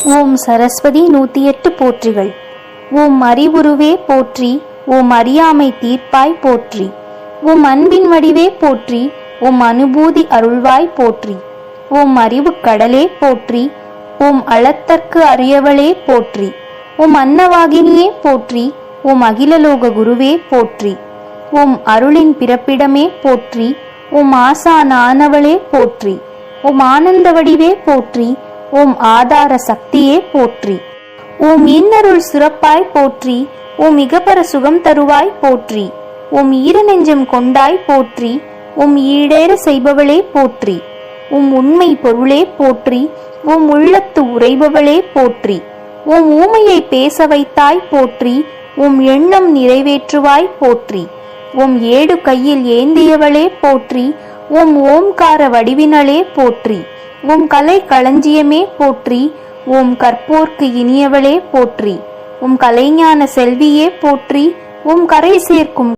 ஓம் சரஸ்வதி 108 போற்றிகள். ஓம் அறிவுருவே போற்றி. ஓம் அறியாமை தீர்ப்பாய் போற்றி. ஓம் அன்பின் வடிவே போற்றி. ஓம் அனுபூதி அருள்வாய் போற்றி. ஓம் அறிவு கடலே போற்றி. ஓம் அளத்தற்கு அரியவளே போற்றி. ஓம் அன்னவாகினியே போற்றி. ஓம் அகிலலோக குருவே போற்றி. ஓம் அருளின் பிறப்பிடமே போற்றி. ஓம் ஆசானானவளே போற்றி. ஓம் ஆனந்த வடிவே போற்றி. ஓம் ஆதார சக்தியே போற்றி. ஓம் இன்னருள் சிறப்பாய் போற்றி. ஓம் இகப்பர சுகம் தருவாய் போற்றி. ஓம் ஈரநெஞ்சம் கொண்டாய் போற்றி. ஓம் ஈடேற செய்பவளே போற்றி. ஓம் உண்மை பொருளே போற்றி. ஓம் உள்ளத்து உறைபவளே போற்றி. ஓம் ஊமையை பேச வைத்தாய் போற்றி. ஓம் எண்ணம் நிறைவேற்றுவாய் போற்றி. ஓம் ஏடு கையில் ஏந்தியவளே போற்றி. ஓம் ஓம்கார வடிவினளே போற்றி. ஓம் கலை களஞ்சியமே போற்றி. ஓம் கற்போர்க்கு இனியவளே போற்றி. ஓம் கலைஞான செல்வியே போற்றி. ஓம் கரை சேர்க்கும்